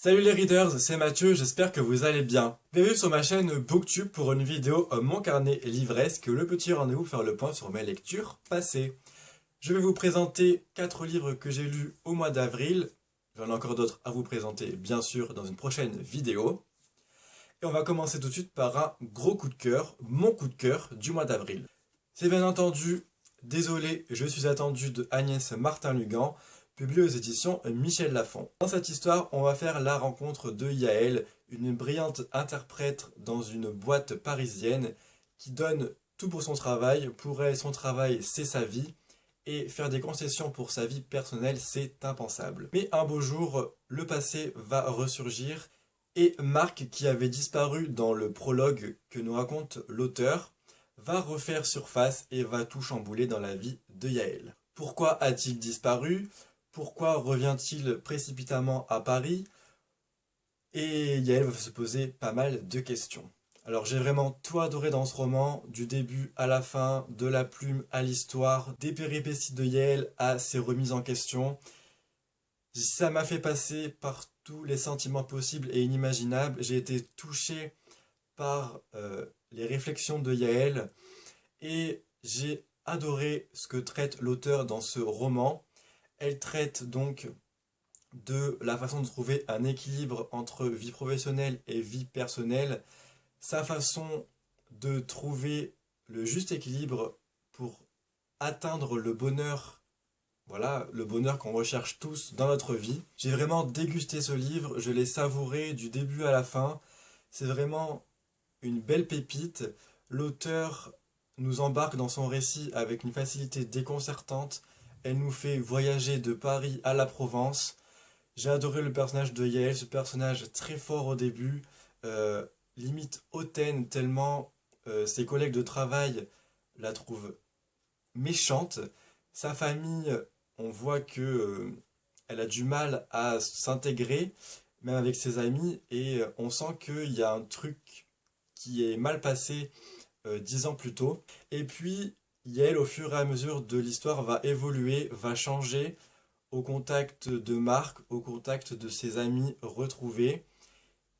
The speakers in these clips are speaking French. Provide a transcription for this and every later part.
Salut les readers, c'est Mathieu, j'espère que vous allez bien. Bienvenue sur ma chaîne Booktube pour une vidéo Mon carnet livresque, le petit rendez-vous faire le point sur mes lectures passées. Je vais vous présenter 4 livres que j'ai lus au mois d'avril. J'en ai encore d'autres à vous présenter bien sûr dans une prochaine vidéo. Et on va commencer tout de suite par un gros coup de cœur, mon coup de cœur du mois d'avril. C'est bien entendu Désolé, je suis attendu de Agnès Martin-Lugan, publié aux éditions Michel Lafon. Dans cette histoire, on va faire la rencontre de Yael, une brillante interprète dans une boîte parisienne qui donne tout pour son travail. Pour elle, son travail, c'est sa vie. Et faire des concessions pour sa vie personnelle, c'est impensable. Mais un beau jour, le passé va ressurgir et Marc, qui avait disparu dans le prologue que nous raconte l'auteur, va refaire surface et va tout chambouler dans la vie de Yael. Pourquoi a-t-il disparu? Pourquoi revient-il précipitamment à Paris? Et Yael va se poser pas mal de questions. Alors j'ai vraiment tout adoré dans ce roman, du début à la fin, de la plume à l'histoire, des péripéties de Yael à ses remises en question. Ça m'a fait passer par tous les sentiments possibles et inimaginables. J'ai été touché par les réflexions de Yael et j'ai adoré ce que traite l'auteur dans ce roman. Elle traite donc de la façon de trouver un équilibre entre vie professionnelle et vie personnelle, sa façon de trouver le juste équilibre pour atteindre le bonheur, voilà, le bonheur qu'on recherche tous dans notre vie. J'ai vraiment dégusté ce livre, je l'ai savouré du début à la fin. C'est vraiment une belle pépite. L'auteur nous embarque dans son récit avec une facilité déconcertante. Elle nous fait voyager de Paris à la Provence. J'ai adoré le personnage de Yael, ce personnage très fort au début, limite hautaine tellement ses collègues de travail la trouvent méchante. Sa famille, on voit que elle a du mal à s'intégrer, même avec ses amis, et on sent qu'il y a un truc qui est mal passé 10 ans plus tôt. Et puis, Yael, au fur et à mesure de l'histoire, va évoluer, va changer au contact de Marc, au contact de ses amis retrouvés.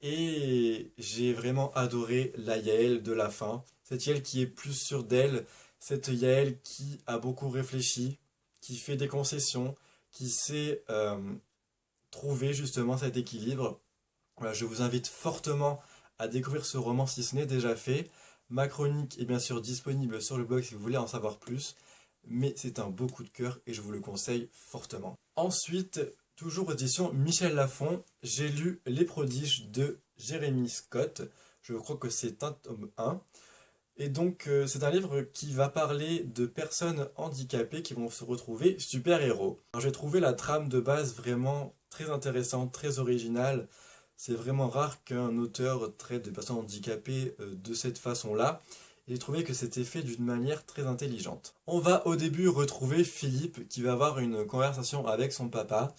Et j'ai vraiment adoré la Yael de la fin. Cette Yael qui est plus sûre d'elle, cette Yael qui a beaucoup réfléchi, qui fait des concessions, qui sait trouver justement cet équilibre. Voilà, je vous invite fortement à découvrir ce roman si ce n'est déjà fait. Ma chronique est bien sûr disponible sur le blog si vous voulez en savoir plus, mais c'est un beau coup de cœur et je vous le conseille fortement. Ensuite, toujours aux éditions Michel Lafon, j'ai lu Les Prodiges de Jérémy Scott. Je crois que c'est un tome 1. Et donc, c'est un livre qui va parler de personnes handicapées qui vont se retrouver super-héros. J'ai trouvé la trame de base vraiment très intéressante, très originale. C'est vraiment rare qu'un auteur traite de personnes handicapées de cette façon-là. Et j'ai trouvé que c'était fait d'une manière très intelligente. On va au début retrouver Philippe qui va avoir une conversation avec son papa.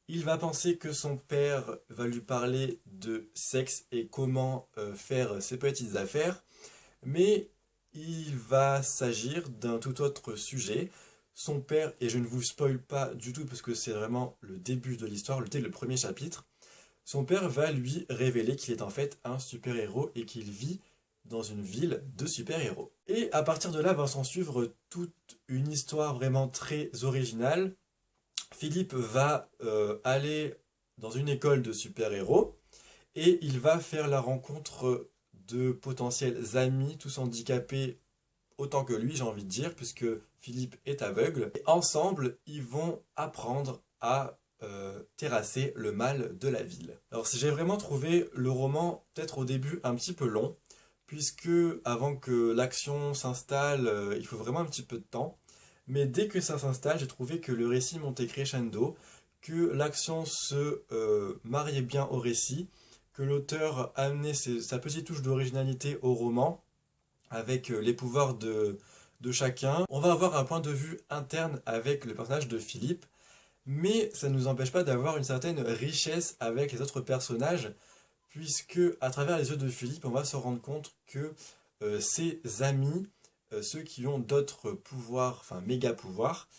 Il va penser que son père va lui parler de sexe et comment faire ses petites affaires. Mais il va s'agir d'un tout autre sujet. Son père, et je ne vous spoil pas du tout parce que c'est vraiment le début de l'histoire, le premier chapitre, son père va lui révéler qu'il est en fait un super-héros et qu'il vit dans une ville de super-héros. Et à partir de là va s'en suivre toute une histoire vraiment très originale. Philippe va aller dans une école de super-héros et il va faire la rencontre de potentiels amis, tous handicapés autant que lui, j'ai envie de dire, puisque Philippe est aveugle. Et ensemble, ils vont apprendre à terrasser le mal de la ville. Alors j'ai vraiment trouvé le roman peut-être au début un petit peu long, puisque avant que l'action s'installe, il faut vraiment un petit peu de temps. Mais dès que ça s'installe, j'ai trouvé que le récit montait crescendo, que l'action se mariait bien au récit, que l'auteur amenait sa petite touche d'originalité au roman, avec les pouvoirs de chacun. On va avoir un point de vue interne avec le personnage de Philippe, mais ça ne nous empêche pas d'avoir une certaine richesse avec les autres personnages, puisque à travers les yeux de Philippe, on va se rendre compte que ses amis, ceux qui ont d'autres pouvoirs, enfin méga pouvoirs,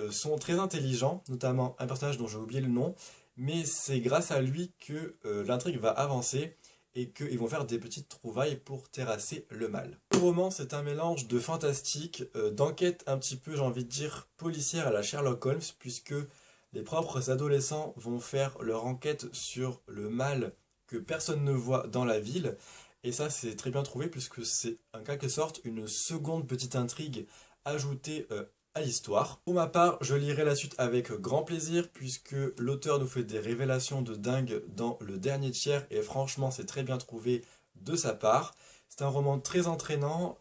sont très intelligents, notamment un personnage dont j'ai oublié le nom, mais c'est grâce à lui que l'intrigue va avancer et qu'ils vont faire des petites trouvailles pour terrasser le mal. Le roman, c'est un mélange de fantastique, d'enquête un petit peu, j'ai envie de dire, policière à la Sherlock Holmes, puisque les propres adolescents vont faire leur enquête sur le mal que personne ne voit dans la ville. Et ça, c'est très bien trouvé, puisque c'est en quelque sorte une seconde petite intrigue ajoutée à l'histoire. Pour ma part, je lirai la suite avec grand plaisir puisque l'auteur nous fait des révélations de dingue dans le dernier tiers et franchement c'est très bien trouvé de sa part. C'est un roman très entraînant,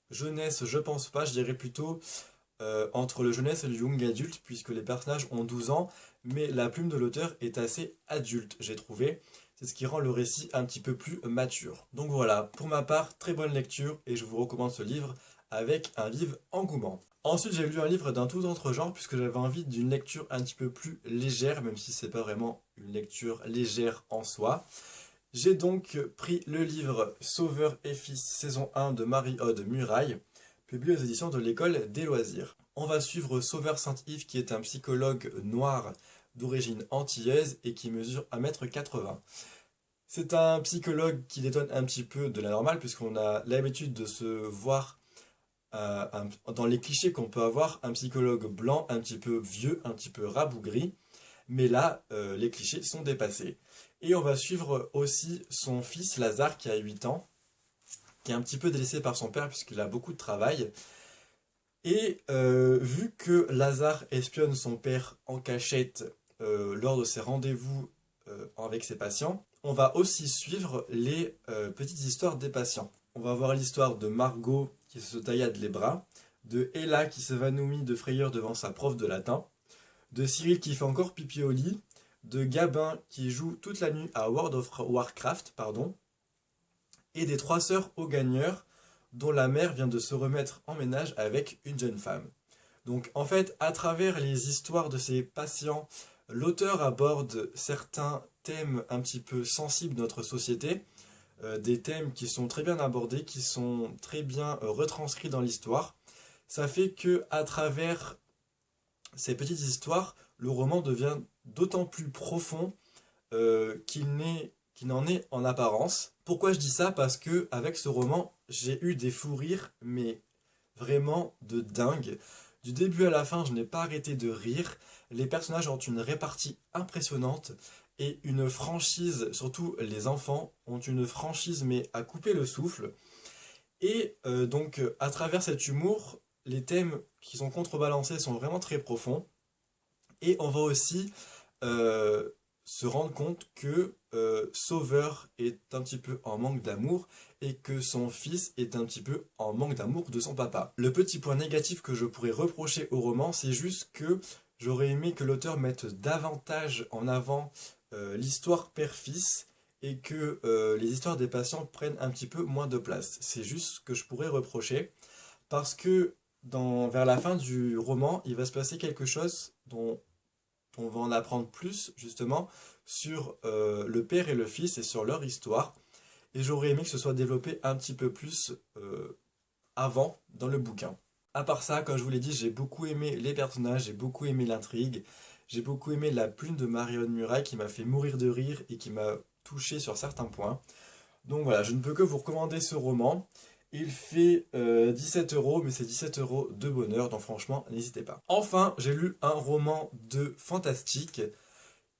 jeunesse je pense pas, je dirais plutôt entre le jeunesse et le young adulte puisque les personnages ont 12 ans mais la plume de l'auteur est assez adulte j'ai trouvé. C'est ce qui rend le récit un petit peu plus mature. Donc voilà, pour ma part, très bonne lecture et je vous recommande ce livre avec un vif engouement. Ensuite, j'ai lu un livre d'un tout autre genre puisque j'avais envie d'une lecture un petit peu plus légère, même si c'est pas vraiment une lecture légère en soi. J'ai donc pris le livre Sauveur et Fils saison 1 de Marie-Aude Muraille, publié aux éditions de l'École des loisirs. On va suivre Sauveur Saint-Yves qui est un psychologue noir d'origine antillaise et qui mesure 1,80 m. C'est un psychologue qui détonne un petit peu de la normale puisqu'on a l'habitude de se voir dans les clichés qu'on peut avoir, un psychologue blanc, un petit peu vieux, un petit peu rabougri. Mais là, les clichés sont dépassés. Et on va suivre aussi son fils Lazare qui a 8 ans, qui est un petit peu délaissé par son père puisqu'il a beaucoup de travail. Et vu que Lazare espionne son père en cachette lors de ses rendez-vous avec ses patients, on va aussi suivre les petites histoires des patients. On va voir l'histoire de Margot qui se taillade les bras, de Ella qui s'évanouit de frayeur devant sa prof de latin, de Cyril qui fait encore pipi au lit, de Gabin qui joue toute la nuit à World of Warcraft, et des 3 sœurs aux gagneurs dont la mère vient de se remettre en ménage avec une jeune femme. Donc en fait, à travers les histoires de ces patients, l'auteur aborde certains thèmes un petit peu sensibles de notre société, des thèmes qui sont très bien abordés, qui sont très bien retranscrits dans l'histoire. Ça fait que à travers ces petites histoires, le roman devient d'autant plus profond qu'il n'en est en apparence. Pourquoi je dis ça? Parce que avec ce roman, j'ai eu des fous rires, mais vraiment de dingue. Du début à la fin, je n'ai pas arrêté de rire. Les personnages ont une répartie impressionnante et une franchise, surtout les enfants, ont une franchise mais à couper le souffle. Et donc, à travers cet humour, les thèmes qui sont contrebalancés sont vraiment très profonds. Et on va aussi euh, se rendre compte que Sauveur est un petit peu en manque d'amour et que son fils est un petit peu en manque d'amour de son papa. Le petit point négatif que je pourrais reprocher au roman, c'est juste que j'aurais aimé que l'auteur mette davantage en avant l'histoire père-fils et que les histoires des patients prennent un petit peu moins de place. C'est juste ce que je pourrais reprocher parce que vers la fin du roman, il va se passer quelque chose dont on va en apprendre plus justement sur le père et le fils et sur leur histoire. Et j'aurais aimé que ce soit développé un petit peu plus avant dans le bouquin. À part ça, comme je vous l'ai dit, j'ai beaucoup aimé les personnages, j'ai beaucoup aimé l'intrigue, j'ai beaucoup aimé la plume de Marie-Aude Muraille qui m'a fait mourir de rire et qui m'a touché sur certains points. Donc voilà, je ne peux que vous recommander ce roman. Il fait 17 euros, mais c'est 17 euros de bonheur, donc franchement, n'hésitez pas. Enfin, j'ai lu un roman de fantastique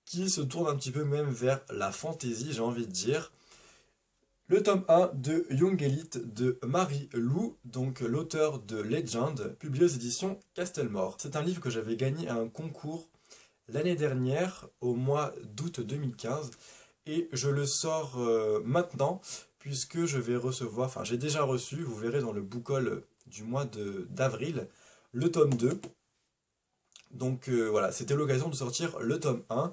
qui se tourne un petit peu même vers la fantaisie, j'ai envie de dire. Le tome 1 de Young Elite de Marie Lou, donc l'auteur de Legend, publié aux éditions Castelmore. C'est un livre que j'avais gagné à un concours l'année dernière, au mois d'août 2015, et je le sors maintenant, puisque je vais recevoir, enfin j'ai déjà reçu, vous verrez dans le book haul du mois d'avril, le tome 2. Donc voilà, c'était l'occasion de sortir le tome 1,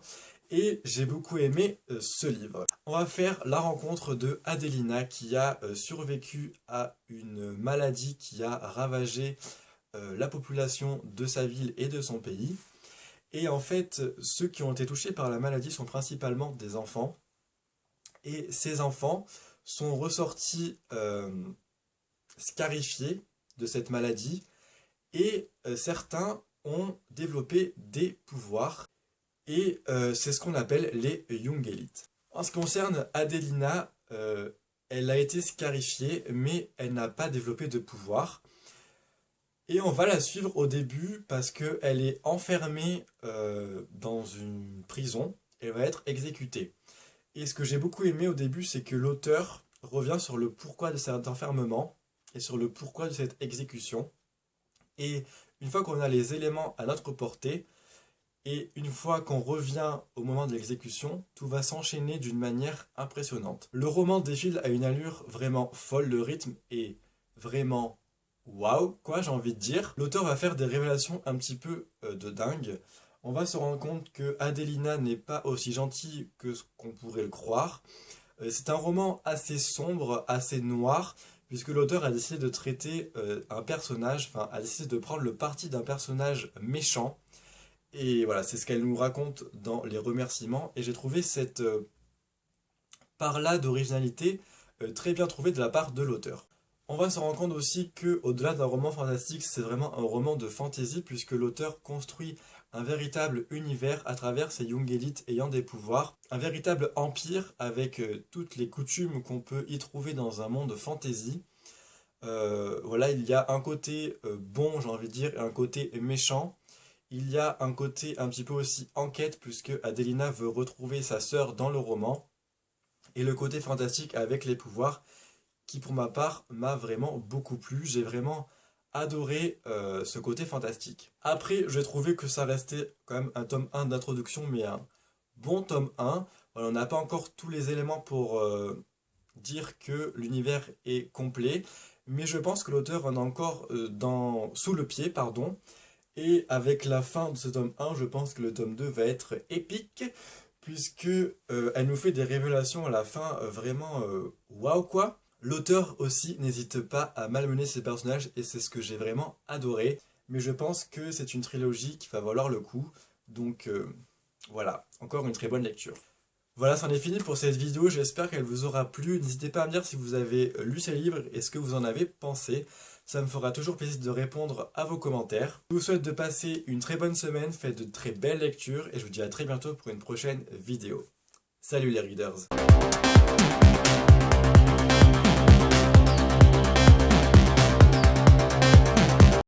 et j'ai beaucoup aimé ce livre. On va faire la rencontre de Adelina qui a survécu à une maladie qui a ravagé la population de sa ville et de son pays. Et en fait, ceux qui ont été touchés par la maladie sont principalement des enfants. Et ces enfants sont ressortis scarifiés de cette maladie. Et certains ont développé des pouvoirs. Et c'est ce qu'on appelle les Jungelites. En ce qui concerne Adelina, elle a été scarifiée, mais elle n'a pas développé de pouvoir. Et on va la suivre au début parce qu'elle est enfermée dans une prison et va être exécutée. Et ce que j'ai beaucoup aimé au début, c'est que l'auteur revient sur le pourquoi de cet enfermement et sur le pourquoi de cette exécution. Et une fois qu'on a les éléments à notre portée, et une fois qu'on revient au moment de l'exécution, tout va s'enchaîner d'une manière impressionnante. Le roman défile à une allure vraiment folle, le rythme est vraiment waouh, quoi, j'ai envie de dire. L'auteur va faire des révélations un petit peu de dingue. On va se rendre compte que Adelina n'est pas aussi gentille que ce qu'on pourrait le croire. C'est un roman assez sombre, assez noir, puisque l'auteur a décidé de traiter un personnage, enfin a décidé de prendre le parti d'un personnage méchant. Et voilà, c'est ce qu'elle nous raconte dans les remerciements. Et j'ai trouvé cette part-là d'originalité très bien trouvée de la part de l'auteur. On va se rendre compte aussi que, au-delà d'un roman fantastique, c'est vraiment un roman de fantasy, puisque l'auteur construit un véritable univers à travers ces Jungelites ayant des pouvoirs. Un véritable empire avec toutes les coutumes qu'on peut y trouver dans un monde fantasy. Voilà, il y a un côté bon, j'ai envie de dire, et un côté méchant. Il y a un côté un petit peu aussi enquête, puisque Adelina veut retrouver sa sœur dans le roman. Et le côté fantastique avec les pouvoirs, qui pour ma part m'a vraiment beaucoup plu. J'ai vraiment adoré ce côté fantastique. Après, j'ai trouvé que ça restait quand même un tome 1 d'introduction, mais un bon tome 1. Voilà, on n'a pas encore tous les éléments pour dire que l'univers est complet, mais je pense que l'auteur en a encore sous le pied, pardon. Et avec la fin de ce tome 1, je pense que le tome 2 va être épique, puisque elle nous fait des révélations à la fin vraiment waouh quoi. L'auteur aussi n'hésite pas à malmener ses personnages et c'est ce que j'ai vraiment adoré. Mais je pense que c'est une trilogie qui va valoir le coup. Donc voilà, encore une très bonne lecture. Voilà, c'en est fini pour cette vidéo, j'espère qu'elle vous aura plu. N'hésitez pas à me dire si vous avez lu ces livres et ce que vous en avez pensé. Ça me fera toujours plaisir de répondre à vos commentaires. Je vous souhaite de passer une très bonne semaine, faites de très belles lectures et je vous dis à très bientôt pour une prochaine vidéo. Salut les readers!